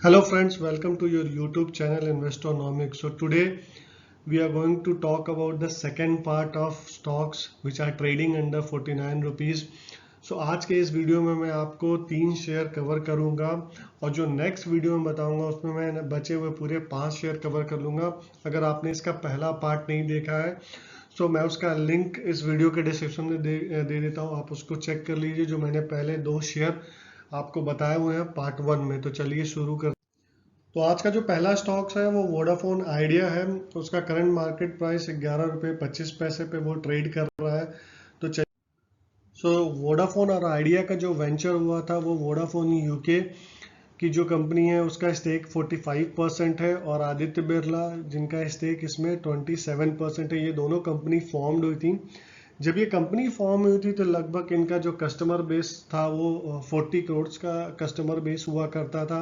Hello friends, welcome to your YouTube channel Investonomics. So today we are going to talk about the second part of stocks which are trading under 49 rupees. So आज के इस video में मैं आपको 3 share cover करूंगा और जो next video में बताऊंगा उसमें मैं बचे हुए पूरे 5 शेयर कवर कर लूंगा। अगर आपने इसका पहला पार्ट नहीं देखा है तो मैं उसका लिंक इस वीडियो के डिस्क्रिप्शन में दे देता हूँ, आप उसको चेक कर लीजिए। जो मैंने पहले 2 शेयर आपको बताए हुए हैं पार्ट 1 में। तो चलिए शुरू कर। तो आज का जो पहला स्टॉक्स है वो वोडाफोन आइडिया है। तो उसका करंट मार्केट प्राइस 11 रुपये 25 पैसे पे वो ट्रेड कर रहा है। तो सो वोडाफोन और आइडिया का जो वेंचर हुआ था वो वोडाफोन यूके की जो कंपनी है उसका स्टेक 45% है और आदित्य बिरला जिनका स्टेक इसमें 27% है। ये दोनों कंपनी फॉर्म्ड हुई थी। जब ये कंपनी फॉर्म हुई थी तो लगभग इनका जो कस्टमर बेस था वो 40 करोड़ का कस्टमर बेस हुआ करता था।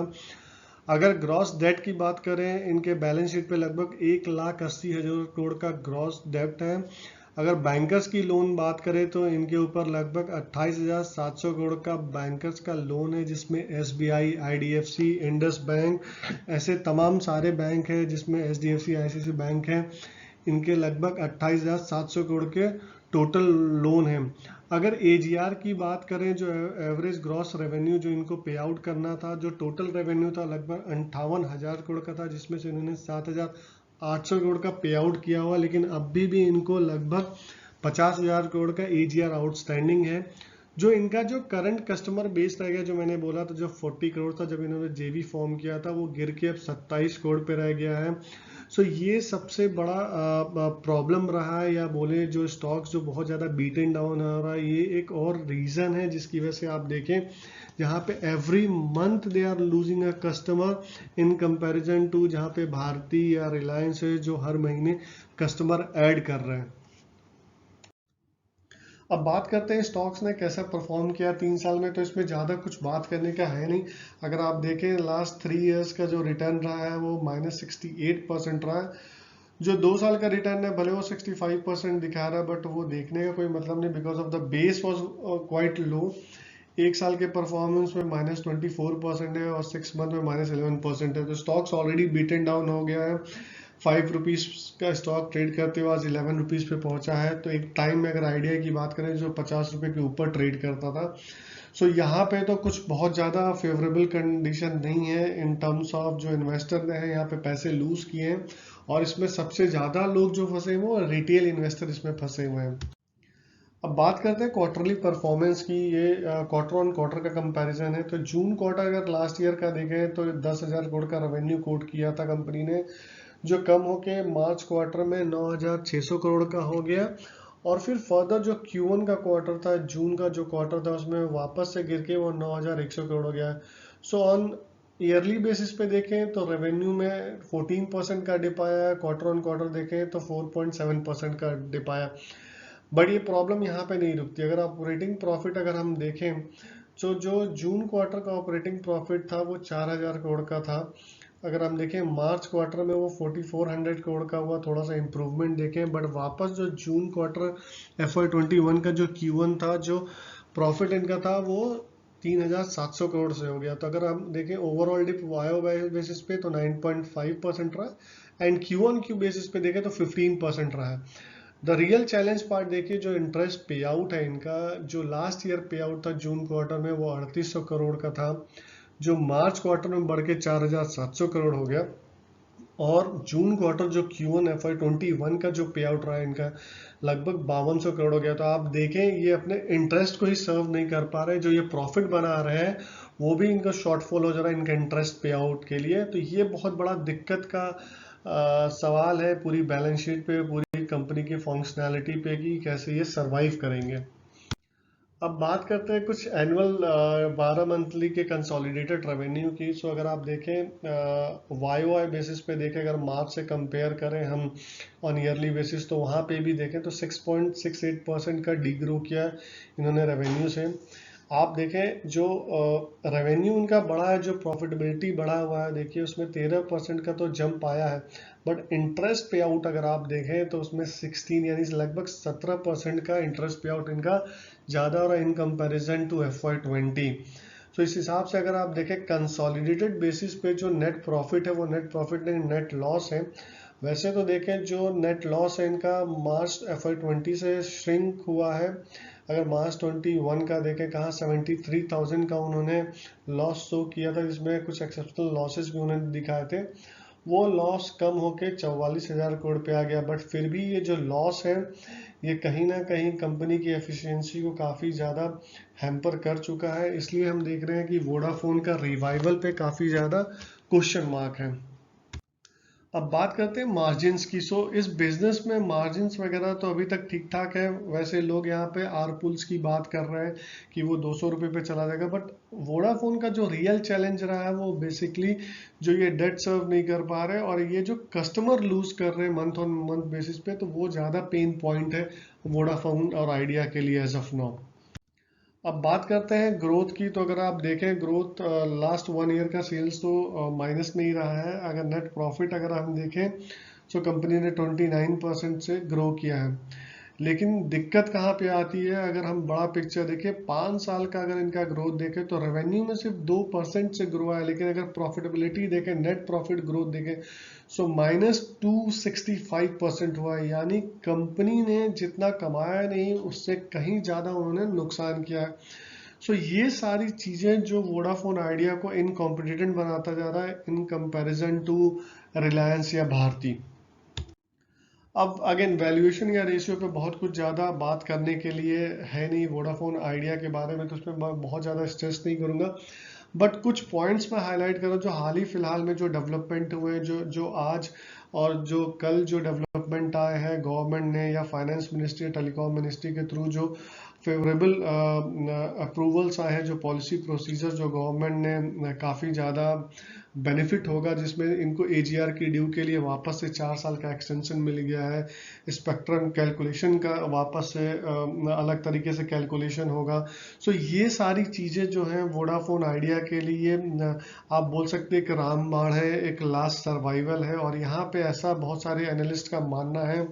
अगर ग्रॉस डेट की बात करें इनके बैलेंस शीट पे लगभग 1,80,000 करोड़ का ग्रॉस डेट है। अगर बैंकर्स की लोन बात करें तो इनके ऊपर लगभग 28,700 करोड़ का बैंकर्स का लोन है, जिसमें एसबीआई, आईडीएफसी, इंडस बैंक, ऐसे तमाम सारे बैंक हैं, जिसमें एचडीएफसी, आईसीआईसी बैंक है। इनके लगभग 28,700 करोड़ के टोटल लोन है। अगर एजीआर की बात करें, जो एवरेज ग्रॉस रेवेन्यू जो इनको पे आउट करना था, जो टोटल रेवेन्यू था लगभग 58,000 करोड़ का था, जिसमें से इन्होंने 7,800 करोड़ का पे आउट किया हुआ, लेकिन अभी भी इनको लगभग 50,000 करोड़ का एजीआर आउटस्टैंडिंग है। जो इनका जो करंट कस्टमर बेस रह गया, जो मैंने बोला था जो 40 करोड़ था जब इन्होंने जेवी फॉर्म किया था, वो गिर के अब 27 करोड़ पे रह गया है। सो ये सबसे बड़ा प्रॉब्लम रहा है, या बोले जो स्टॉक्स जो बहुत ज़्यादा बीटन डाउन हो रहा है, ये एक और रीज़न है जिसकी वजह से आप देखें जहाँ पे every month they are losing a customer in comparison to जहाँ पे भारती या रिलायंस है जो हर महीने कस्टमर ऐड कर रहे हैं। अब बात करते हैं स्टॉक्स ने कैसा परफॉर्म किया 3 साल में। तो इसमें ज़्यादा कुछ बात करने का है नहीं। अगर आप देखें लास्ट 3 ईयर्स का जो रिटर्न रहा है वो -68% रहा है। जो 2 साल का रिटर्न है भले वो 65% दिखा रहा है, बट वो देखने का कोई मतलब नहीं, because of the base was quite low. 1 साल के परफॉर्मेंस में -24% है और 6 मंथ में -11% है। तो स्टॉक्स ऑलरेडी बीटन डाउन हो गया है। 5 रुपीज का स्टॉक ट्रेड करते हुए आज 11 रुपीज पे पहुंचा है। तो एक टाइम में अगर आइडिया की बात करें जो 50 रुपए के ऊपर ट्रेड करता था। सो यहाँ पे तो कुछ बहुत ज़्यादा फेवरेबल कंडीशन नहीं है इन टर्म्स ऑफ जो इन्वेस्टर ने है यहाँ पे पैसे लूज किए हैं। और इसमें सबसे ज़्यादा लोग जो फंसे हुए वो रिटेल इन्वेस्टर इसमें फंसे हुए हैं। अब बात करते हैं क्वार्टरली परफॉर्मेंस की। ये क्वार्टर ऑन क्वार्टर का कंपैरिजन है। तो जून क्वार्टर अगर लास्ट ईयर का देखें तो 10,000 करोड़ का रेवेन्यू कोट किया था कंपनी ने, जो कम होके मार्च क्वार्टर में 9,600 करोड़ का हो गया। और फिर फर्दर जो Q1 का क्वार्टर था, जून का जो क्वार्टर था, उसमें वापस से गिर के वो 9,100 करोड़ हो गया। सो ऑन ईयरली बेसिस पे देखें तो रेवेन्यू में 14% का डिप आया है, क्वार्टर ऑन क्वार्टर देखें तो 4.7% का डिप आया। बट ये प्रॉब्लम यहाँ पे नहीं रुकती। अगर ऑपरेटिंग प्रॉफिट अगर हम देखें तो जो जून क्वार्टर का ऑपरेटिंग प्रॉफिट था वो 4,000 करोड़ का था। अगर हम देखें मार्च क्वार्टर में वो 4,400 करोड़ का हुआ, थोड़ा सा इंप्रूवमेंट देखें। बट वापस जो जून क्वार्टर FY21 का जो Q1 था, जो प्रॉफिट इनका था वो 3,700 करोड़ से हो गया। तो अगर हम देखें ओवरऑल डिप वायो बेसिस पे तो 9.5% रहा, एंड Q1Q बेसिस पे देखें तो 15% रहा है। द रियल चैलेंज पार्ट देखिए, जो इंटरेस्ट पे आउट है इनका, जो लास्ट ईयर पे आउट था जून क्वार्टर में वो 3,800 करोड़ का था, जो मार्च क्वार्टर में बढ़ के 4,700 करोड़ हो गया। और जून क्वार्टर जो Q1 FY21 का जो पे आउट रहा है इनका लगभग 5,200 करोड़ हो गया। तो आप देखें ये अपने इंटरेस्ट को ही सर्व नहीं कर पा रहे। जो ये प्रॉफिट बना रहे हैं वो भी इनका शॉर्टफॉल हो जा रहा है इनका इंटरेस्ट पे आउट के लिए। तो ये बहुत बड़ा दिक्कत का सवाल है पूरी बैलेंस शीट पे, पूरी कंपनी की फंक्शनैलिटी पे, कि कैसे ये सरवाइव करेंगे। अब बात करते हैं कुछ एनुअल 12 मंथली के कंसोलिडेटेड रेवेन्यू की। सो अगर आप देखें वाई बेसिस पे देखें, अगर मार्च से कंपेयर करें हम ऑन ईयरली बेसिस, तो वहाँ पे भी देखें तो 6.68% का डी ग्रो किया इन्होंने रेवेन्यू से। आप देखें जो रेवेन्यू उनका बढ़ा है, जो प्रॉफिटेबिलिटी बढ़ा हुआ है, देखिए उसमें 13% का तो जंप आया है। बट इंटरेस्ट पे आउट अगर आप देखें तो उसमें 16 यानी लगभग 17% का इंटरेस्ट पे आउट इनका ज़्यादा हो रहा है इन कंपैरिजन टू FY20। तो इस हिसाब से अगर आप देखें कंसोलिडेटेड बेसिस पे जो नेट प्रॉफिट है वो नेट प्रॉफिट नहीं नेट लॉस है। वैसे तो देखें जो नेट लॉस है इनका मार्च FY20 से श्रिंक हुआ है। अगर मार्च 21 का देखें कहाँ 73,000 का उन्होंने लॉस शो किया था, जिसमें कुछ एक्सेप्शनल लॉसेस भी उन्होंने दिखाए थे। वो लॉस कम होके 44,000 करोड़ पे आ गया, बट फिर भी ये जो लॉस है ये कहीं ना कहीं कंपनी की एफिशिएंसी को काफ़ी ज़्यादा हैम्पर कर चुका है। इसलिए हम देख रहे हैं कि वोडाफोन का रिवाइवल पे काफ़ी ज़्यादा क्वेश्चन मार्क है। अब बात करते हैं मार्जिन्स की। सो इस बिजनेस में मार्जिन्स वगैरह तो अभी तक ठीक ठाक है। वैसे लोग यहाँ पे आरपुल्स की बात कर रहे हैं कि वो 200 रुपये पे चला जाएगा, बट वोडाफोन का जो रियल चैलेंज रहा है वो बेसिकली जो ये डेट सर्व नहीं कर पा रहे और ये जो कस्टमर लूज कर रहे हैं मंथ ऑन मंथ बेसिस पे, तो वो ज़्यादा पेन पॉइंट है वोडाफोन और आइडिया के लिए एज ऑफ नाउ। अब बात करते हैं ग्रोथ की। तो अगर आप देखें ग्रोथ लास्ट 1 ईयर का सेल्स तो माइनस में ही रहा है। अगर नेट प्रॉफिट अगर हम देखें तो कंपनी ने 29% से ग्रो किया है। लेकिन दिक्कत कहाँ पे आती है, अगर हम बड़ा पिक्चर देखें 5 साल का अगर इनका ग्रोथ देखें तो रेवेन्यू में सिर्फ 2% से ग्रो है, लेकिन अगर प्रॉफिटेबिलिटी देखें नेट प्रॉफिट ग्रोथ देखें सो -265% हुआ है। यानी कंपनी ने जितना कमाया नहीं उससे कहीं ज़्यादा उन्होंने नुकसान किया है। सो ये सारी चीज़ें जो वोडाफोन आइडिया को इनकॉम्पिटिटेंट बनाता जा रहा है इन कंपैरिजन टू रिलायंस या भारती। अब अगेन वैल्यूएशन या रेशियो पे बहुत कुछ ज़्यादा बात करने के लिए है नहीं वोडाफोन आइडिया के बारे में, तो उसमें मैं बहुत ज़्यादा स्ट्रेस नहीं करूँगा। बट कुछ पॉइंट्स मैं हाईलाइट करूँ जो हाल ही फिलहाल में जो डेवलपमेंट हुए, जो आज और जो कल जो डेवलपमेंट आए हैं गवर्नमेंट ने या फाइनेंस मिनिस्ट्री टेलीकॉम मिनिस्ट्री के थ्रू जो फेवरेबल अप्रूवल्स आए हैं, जो पॉलिसी प्रोसीजर जो गवर्नमेंट ने काफ़ी ज़्यादा बेनिफिट होगा, जिसमें इनको AGR की ड्यू के लिए वापस से 4 साल का एक्सटेंशन मिल गया है। स्पेक्ट्रम कैलकुलेशन का वापस से अलग तरीके से कैलकुलेशन होगा। सो ये सारी चीज़ें जो हैं वोडाफोन आइडिया के लिए आप बोल सकते हैं एक रामबाण है, एक लास्ट सर्वाइवल है। और यहाँ पे ऐसा बहुत सारे एनालिस्ट का मानना है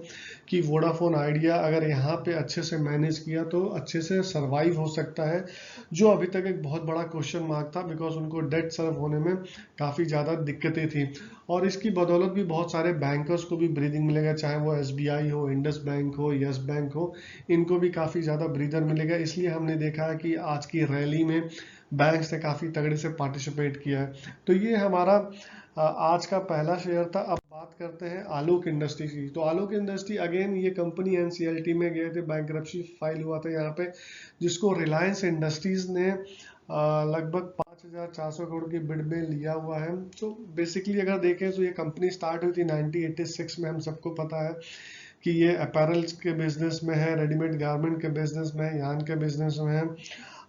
कि वोडाफोन आइडिया अगर यहाँ पे अच्छे से मैनेज किया तो अच्छे से सर्वाइव हो सकता है, जो अभी तक एक बहुत बड़ा क्वेश्चन मार्क था, बिकॉज उनको डेट सर्व होने में काफ़ी ज़्यादा दिक्कतें थी। और इसकी बदौलत भी बहुत सारे बैंकर्स को भी ब्रीदिंग मिलेगा, चाहे वो SBI हो, इंडस बैंक हो, यस बैंक हो, इनको भी काफ़ी ज़्यादा ब्रीदर मिलेगा। इसलिए हमने देखा है कि आज की रैली में बैंक्स ने काफ़ी तगड़े से पार्टिसिपेट किया है। तो ये हमारा आज का पहला शेयर था। अब बात करते हैं आलोक इंडस्ट्री की। तो आलोक इंडस्ट्री अगेन ये कंपनी NCLT में गए थे, बैंकरप्सी फाइल हुआ था यहाँ पे, जिसको रिलायंस इंडस्ट्रीज ने लगभग 5,400 करोड़ की बिड में लिया हुआ है। तो बेसिकली अगर देखें तो ये कंपनी स्टार्ट हुई थी 1986 में। हम सबको पता है कि ये अपैरल्स के बिजनेस में है, रेडीमेड गारमेंट के बिजनेस में है, यान के बिजनेस में है।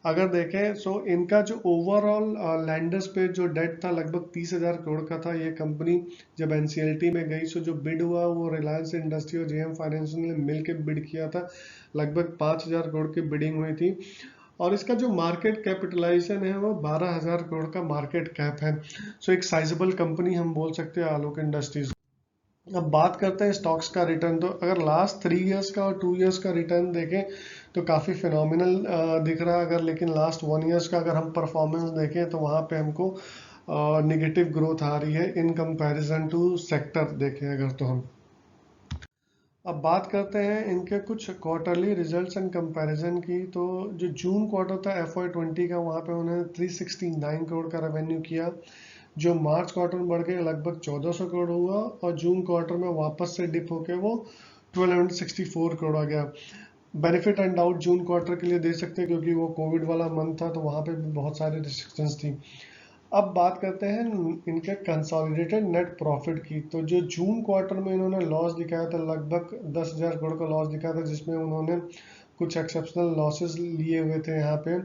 अगर देखें सो इनका जो ओवरऑल लैंडर्स पे जो डेट था लगभग 30,000 करोड़ का था। ये कंपनी जब NCLT में गई सो जो बिड हुआ वो रिलायंस इंडस्ट्री और JM फाइनेंस ने मिलकर बिड किया था। लगभग 5,000 करोड़ की बिडिंग हुई थी और इसका जो मार्केट कैपिटलाइजेशन है वो 12,000 करोड़ का मार्केट कैप है। सो एक साइजेबल कंपनी हम बोल सकते हैं आलोक इंडस्ट्रीज। अब बात करते हैं स्टॉक्स का रिटर्न। तो अगर लास्ट 3 इयर्स का और 2 इयर्स का रिटर्न देखें तो काफ़ी फिनोमिनल दिख रहा है। अगर लेकिन लास्ट 1 इयर्स का अगर हम परफॉर्मेंस देखें तो वहाँ पे हमको नेगेटिव ग्रोथ आ रही है इन कंपैरिजन टू सेक्टर देखें अगर तो हम। अब बात करते हैं इनके कुछ क्वार्टरली रिजल्ट्स एंड कंपैरिजन की। तो जो जून क्वार्टर था FY20 का, वहाँ पे उन्होंने 369 करोड़ का रेवेन्यू किया, जो मार्च क्वार्टर में बढ़ के लगभग 1400 करोड़ हुआ और जून क्वार्टर में वापस से डिप होके वो 1264 करोड़ आ गया। Benefit and doubt June quarter के लिए दे सकते हैं क्योंकि वो कोविड वाला मंथ था, तो वहाँ पे भी बहुत सारी रिस्ट्रिक्शंस थी। अब बात करते हैं इनके कंसोलिडेटेड नेट प्रॉफिट की। तो जो जून क्वार्टर में इन्होंने लॉस दिखाया था लगभग 10,000 करोड़ का लॉस दिखाया था, जिसमें उन्होंने कुछ एक्सेप्शनल लॉसेस लिए हुए थे यहाँ पे।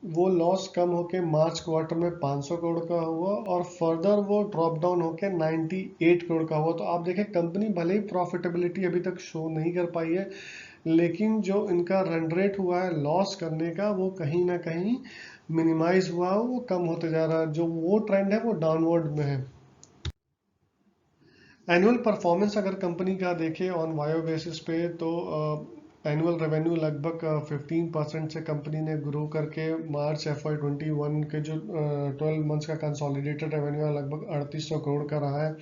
वो लॉस कम होके मार्च क्वार्टर में 500 करोड़ का हुआ और फर्दर वो ड्रॉप डाउन होके 98 करोड़ का हुआ। तो आप देखें कंपनी भले ही प्रॉफिटेबिलिटी अभी तक शो नहीं कर पाई है, लेकिन जो इनका रन रेट हुआ है लॉस करने का वो कहीं ना कहीं मिनिमाइज हुआ, वो कम होते जा रहा है। जो वो ट्रेंड है वो डाउनवर्ड में है। एनुअल परफॉर्मेंस अगर कंपनी का देखें ऑन वायो बेसिस पे तो एनुअल रेवेन्यू लगभग 15% से कंपनी ने ग्रो करके मार्च FY21 के जो 12 मंथ्स का कंसोलिडेटेड रेवेन्यू है लगभग 3800 करोड़ का रहा है।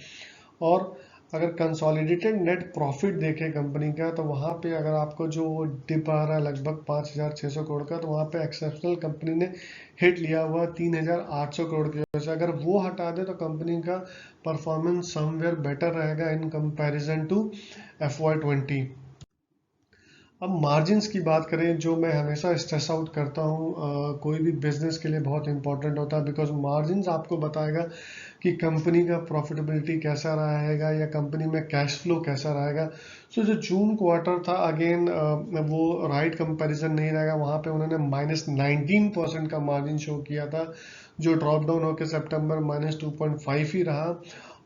और अगर कंसोलिडेटेड नेट प्रॉफिट देखें कंपनी का, तो वहाँ पे अगर आपको जो डिप आ रहा है लगभग 5600 करोड़ का, तो वहाँ पे एक्सेप्शनल कंपनी ने हिट लिया हुआ 3800 करोड़ की वजह से। अगर वो हटा दे तो कंपनी का परफॉर्मेंस समवेयर बेटर रहेगा इन कंपैरिजन टू FY20। अब मार्जिन्स की बात करें, जो मैं हमेशा स्ट्रेस आउट करता हूँ, कोई भी बिजनेस के लिए बहुत इंपॉर्टेंट होता है, बिकॉज मार्जिन्स आपको बताएगा कि कंपनी का प्रॉफिटेबिलिटी कैसा रहेगा या कंपनी में कैश फ्लो कैसा रहेगा। सो जो जून क्वार्टर था, अगेन वो राइट कंपैरिजन नहीं रहेगा। वहाँ पे उन्होंने -19% का मार्जिन शो किया था, जो ड्रॉप डाउन होकर सितंबर -2.5 ही रहा,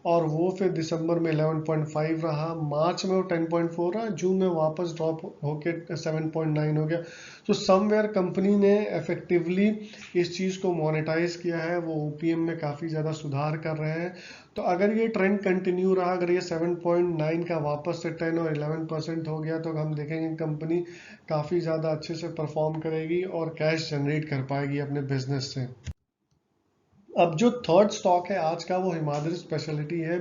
और वो फिर दिसंबर में 11.5 रहा, मार्च में वो 10.4 रहा, जून में वापस ड्रॉप होके 7.9 हो गया। तो समवेयर कंपनी ने इफेक्टिवली इस चीज़ को मोनेटाइज किया है, वो ओपीएम में काफ़ी ज़्यादा सुधार कर रहे हैं। तो अगर ये ट्रेंड कंटिन्यू रहा, अगर ये 7.9 का वापस से 10 और 11% हो गया, तो हम देखेंगे कंपनी काफ़ी ज़्यादा अच्छे से परफॉर्म करेगी और कैश जनरेट कर पाएगी अपने बिजनेस से। अब जो थर्ड स्टॉक है आज का, वो हिमाद्री स्पेशलिटी है।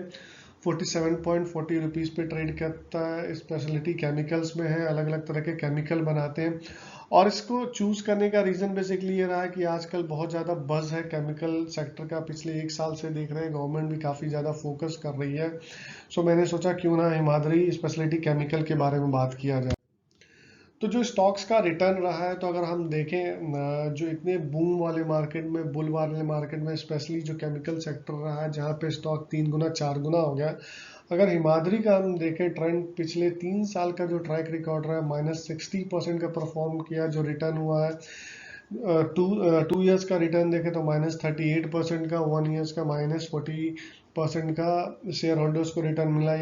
47.40 रुपीज़ पे ट्रेड करता है। स्पेशलिटी केमिकल्स में है, अलग अलग तरह के केमिकल बनाते हैं। और इसको चूज करने का रीजन बेसिकली ये रहा है कि आजकल बहुत ज़्यादा बज़ है केमिकल सेक्टर का, पिछले 1 साल से देख रहे हैं गवर्नमेंट भी काफ़ी ज़्यादा फोकस कर रही है। सो मैंने सोचा क्यों ना हिमाद्री स्पेशलिटी केमिकल के बारे में बात किया जाए। तो जो स्टॉक्स का रिटर्न रहा है, तो अगर हम देखें जो इतने बूम वाले मार्केट में, बुल वाले मार्केट में, स्पेशली जो केमिकल सेक्टर रहा है जहाँ पे स्टॉक 3 गुना 4 गुना हो गया। अगर हिमाद्री का हम देखें ट्रेंड, पिछले 3 साल का जो ट्रैक रिकॉर्ड रहा है, -60% का परफॉर्म किया जो रिटर्न हुआ है। टू ईयर्स का रिटर्न देखें तो -38% का, 1 ईयर्स का -40% का शेयर होल्डर्स को रिटर्न मिला।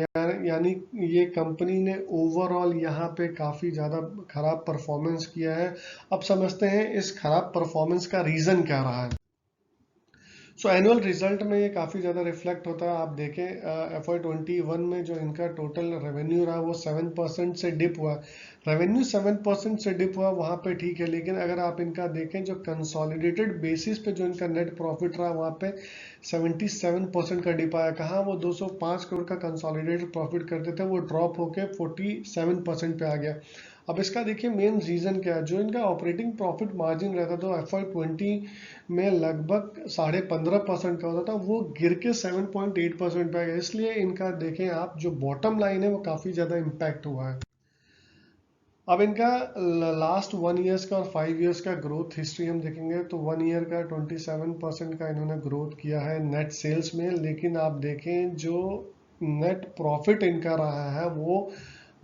यानी ये कंपनी ने ओवरऑल यहाँ पे काफ़ी ज़्यादा खराब परफॉर्मेंस किया है। अब समझते हैं इस खराब परफॉर्मेंस का रीज़न क्या रहा है। सो एनुअल रिजल्ट में ये काफ़ी ज़्यादा रिफ्लेक्ट होता है। आप देखें FY21 में जो इनका टोटल रेवेन्यू रहा वो 7% से डिप हुआ। रेवेन्यू 7% से डिप हुआ वहाँ पे ठीक है, लेकिन अगर आप इनका देखें जो कंसोलिडेटेड बेसिस पे जो इनका नेट प्रॉफिट रहा वहाँ पे 77% का डिप आया। कहाँ वो 205 करोड़ का कंसोलिडेटेड प्रॉफिट करते थे, वो ड्रॉप होके 47% पे आ गया। अब इसका देखिए मेन रीजन क्या है। जो इनका ऑपरेटिंग प्रॉफिट मार्जिन रहता था FY20 में लगभग 15.5% का होता था, वो गिर के 7.8% पे आ गया। इसलिए इनका देखें आप जो बॉटम लाइन है वो काफी ज्यादा इम्पैक्ट हुआ है। अब इनका लास्ट 1 ईयर्स का और 5 ईयर्स का ग्रोथ हिस्ट्री हम देखेंगे तो 1 ईयर का 27% का इन्होंने ग्रोथ किया है नेट सेल्स में, लेकिन आप देखें जो नेट प्रॉफिट इनका रहा है वो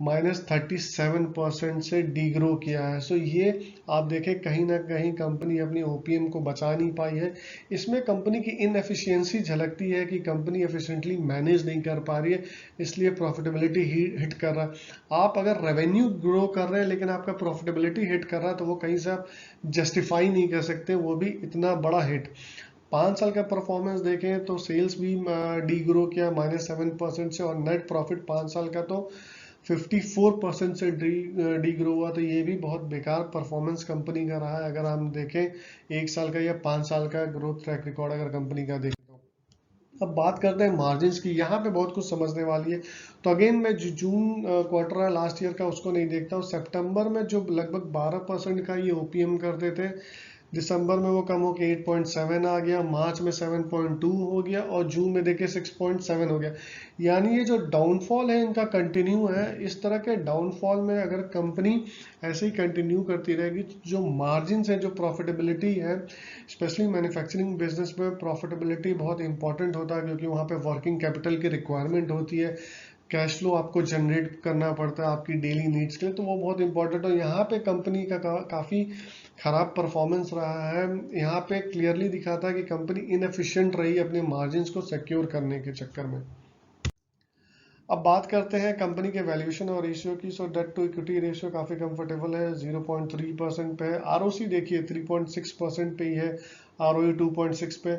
-37% से डीग्रो किया है। सो ये आप देखें कहीं ना कहीं कंपनी अपनी ओपीएम को बचा नहीं पाई है। इसमें कंपनी की इनएफिशिएंसी झलकती है कि कंपनी एफिशिएंटली मैनेज नहीं कर पा रही है, इसलिए प्रॉफिटेबिलिटी हिट कर रहा है। आप अगर रेवेन्यू ग्रो कर रहे हैं लेकिन आपका प्रॉफिटेबिलिटी हिट कर रहा है, तो वो कहीं से आप जस्टिफाई नहीं कर सकते, वो भी इतना बड़ा हिट। 5 साल का परफॉर्मेंस देखें तो सेल्स भी डी ग्रो किया -7% से, और नेट प्रॉफिट 5 साल का तो 54% से डी ग्रो हुआ। तो ये भी बहुत बेकार परफॉर्मेंस कंपनी का रहा है अगर हम देखें 1 साल का या 5 साल का ग्रोथ ट्रैक रिकॉर्ड अगर कंपनी का देखें तो। अब बात करते हैं मार्जिन्स की, यहाँ पे बहुत कुछ समझने वाली है। तो अगेन मैं जो जून क्वार्टर है लास्ट ईयर का उसको नहीं देखता हूँ। सितंबर में जो लगभग 12% का ये ओपीएम करते थे, दिसंबर में वो कम होकर 8.7 आ गया, मार्च में 7.2 हो गया, और जून में देखिए 6.7 हो गया। यानी ये जो डाउनफॉल है इनका कंटिन्यू है। इस तरह के डाउनफॉल में अगर कंपनी ऐसे ही कंटिन्यू करती रहेगी तो जो मार्जिन है, जो प्रॉफिटेबिलिटी है, स्पेशली मैन्युफैक्चरिंग बिजनेस में प्रॉफिटेबिलिटी बहुत इंपॉर्टेंट होता है, क्योंकि वहाँ पे वर्किंग कैपिटल की रिक्वायरमेंट होती है, कैश फ्लो आपको जनरेट करना पड़ता है आपकी डेली नीड्स के लिए, तो वो बहुत इंपॉर्टेंट है। यहाँ पे कंपनी का काफ़ी खराब परफॉर्मेंस रहा है। यहाँ पे क्लियरली दिखाता है कि कंपनी इनएफिशिएंट रही अपने मार्जिन्स को सिक्योर करने के चक्कर में। अब बात करते हैं कंपनी के वैल्यूएशन और रेशियो की। सो डेट टू इक्विटी रेशियो काफ़ी कंफर्टेबल है, 0.3% पे है। आरओसी देखिए 3.6% पे ही है, आरओई 2.6 पे।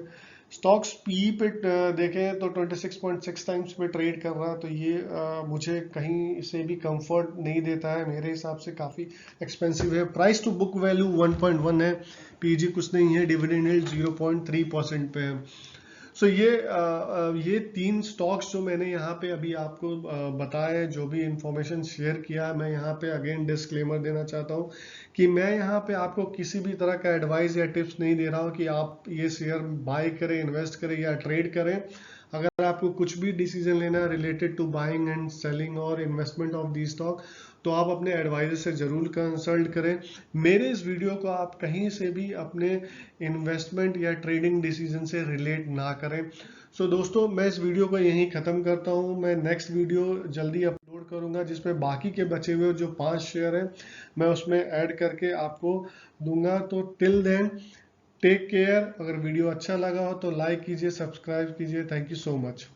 स्टॉक्स पी पे देखें तो 26.6 टाइम्स पे ट्रेड कर रहा है, तो ये मुझे कहीं से भी कंफर्ट नहीं देता है, मेरे हिसाब से काफ़ी एक्सपेंसिव है। प्राइस टू बुक वैल्यू 1.1 है, पीजी कुछ नहीं है, डिविडेंड यील्ड 0.3% पे है। सो ये तीन स्टॉक्स जो मैंने यहाँ पे अभी आपको बताए, जो भी इंफॉर्मेशन शेयर किया, मैं यहाँ पे अगेन डिस्क्लेमर देना चाहता हूँ कि मैं यहाँ पे आपको किसी भी तरह का एडवाइस या टिप्स नहीं दे रहा हूँ कि आप ये शेयर बाय करें, इन्वेस्ट करें या ट्रेड करें। अगर आपको कुछ भी डिसीजन लेना है related to buying and selling और इन्वेस्टमेंट ऑफ दी स्टॉक, तो आप अपने एडवाइजर से जरूर कंसल्ट करें। मेरे इस वीडियो को आप कहीं से भी अपने इन्वेस्टमेंट या ट्रेडिंग डिसीजन से रिलेट ना करें। सो दोस्तों, मैं इस वीडियो को यहीं ख़त्म करता हूं। मैं नेक्स्ट वीडियो जल्दी अपलोड करूंगा जिसमें बाकी के बचे हुए जो 5 शेयर हैं मैं उसमें ऐड करके आपको दूंगा। तो टिल देन टेक केयर। अगर वीडियो अच्छा लगा हो तो लाइक कीजिए, सब्सक्राइब कीजिए। Thank you so much.